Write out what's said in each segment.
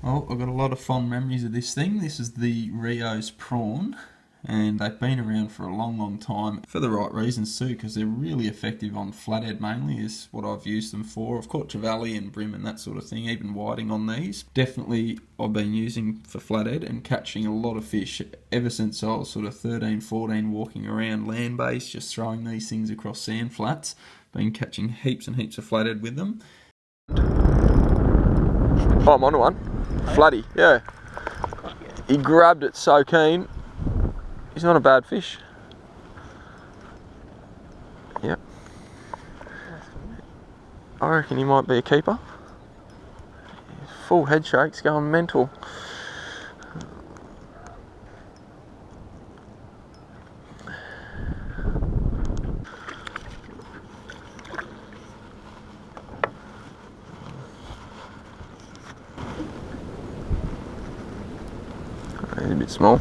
Well, I've got a lot of fond memories of this thing. This is the Rio's Prawn, and they've been around for a long time for the right reasons too, because they're really effective on flathead mainly is what I've used them for. I've caught trevally and brim and that sort of thing, even whiting on these. Definitely I've been using for flathead and catching a lot of fish ever since I was sort of 13, 14, walking around land-based, just throwing these things across sand flats. Been catching heaps and heaps of flathead with them. Oh, I'm on one. Flatty, yeah. He grabbed it so keen. He's not a bad fish. Yep. I reckon he might be a keeper. Full head shakes, going mental. He's a bit small.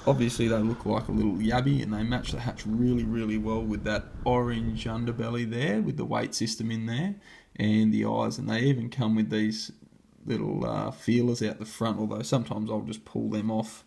Obviously they look like a little yabby and they match the hatch really well with that orange underbelly there with the weight system in there and the eyes, and they even come with these little feelers out the front, although sometimes I'll just pull them off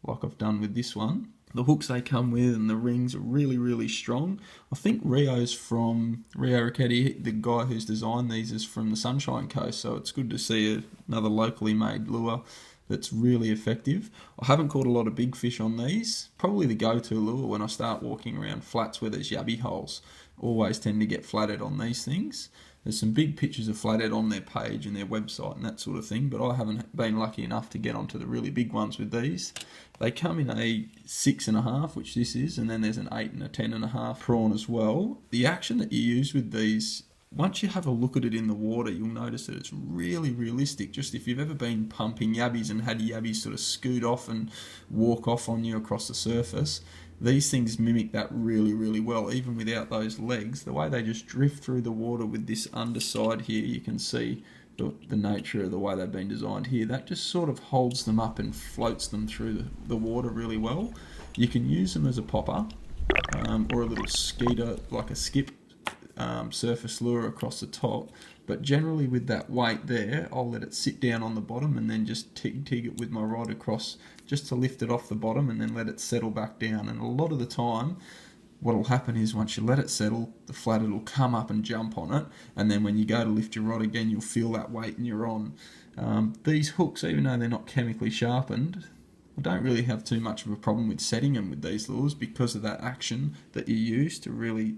like I've done with this one. The hooks they come with and the rings are really strong. I think Rio's from Rio Ricchetti, the guy who's designed these is from the Sunshine Coast, so it's good to see another locally made lure that's really effective. I haven't caught a lot of big fish on these. Probably the go-to lure when I start walking around flats where there's yabby holes. Always tend to get flathead on these things. There's some big pictures of flathead on their page and their website and that sort of thing, but I haven't been lucky enough to get onto the really big ones with these. They come in a 6.5, which this is, and then there's an 8 and a 10.5 prawn as well. The action that you use with these, once you have a look at it in the water, you'll notice that it's really realistic. Just if you've ever been pumping yabbies and had yabbies sort of scoot off and walk off on you across the surface, these things mimic that really well, even without those legs. The way they just drift through the water with this underside here, you can see the nature of the way they've been designed here. That just sort of holds them up and floats them through the water really well. You can use them as a popper or a little skeeter, like a skip surface lure across the top, but generally with that weight there, I'll let it sit down on the bottom and then just tig it with my rod across just to lift it off the bottom and then let it settle back down. And a lot of the time what will happen is once you let it settle, the flathead will come up and jump on it, and then when you go to lift your rod again, you'll feel that weight and you're on. These hooks, even though they're not chemically sharpened, I don't really have too much of a problem with setting them with these lures because of that action that you use to really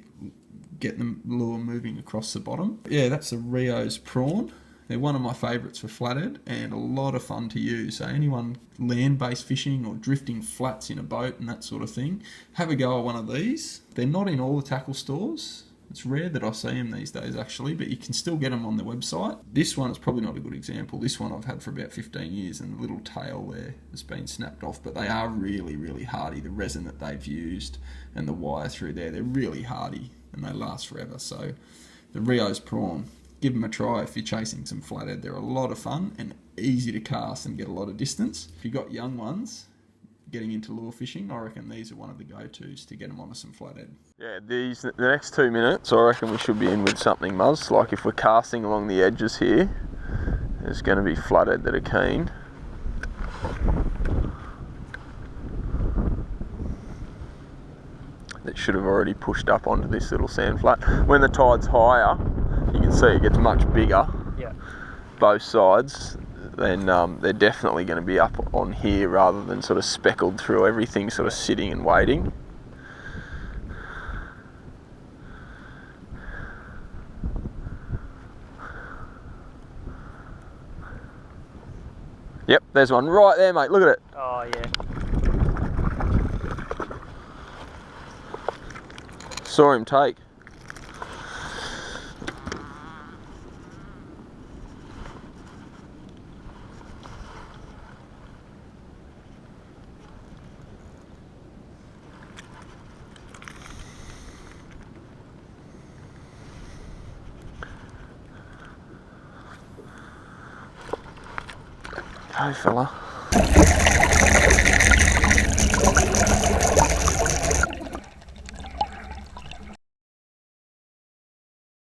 get the lure moving across the bottom. Yeah, that's the Rio's Prawn. They're one of my favourites for flathead and a lot of fun to use. So anyone land-based fishing or drifting flats in a boat and that sort of thing, have a go at one of these. They're not in all the tackle stores. It's rare that I see them these days actually, but you can still get them on the website. This one is probably not a good example. This one I've had for about 15 years and the little tail there has been snapped off, but they are really hardy. The resin that they've used and the wire through there, they're really hardy and they last forever. So the Rio's Prawn, give them a try if you're chasing some flathead. They're a lot of fun and easy to cast and get a lot of distance. If you've got young ones getting into lure fishing, I reckon these are one of the go-tos to get them onto some flathead. Yeah, the next 2 minutes, I reckon we should be in with something, Muzz. Like if we're casting along the edges here, there's going to be flathead that are keen. That should have already pushed up onto this little sand flat. When the tide's higher, you can see it gets much bigger. Yeah. Both sides. Then they're definitely going to be up on here rather than sort of speckled through everything, sort of sitting and waiting. Yep, there's one right there, mate. Look at it. Oh, yeah. Saw him take. Go, fella.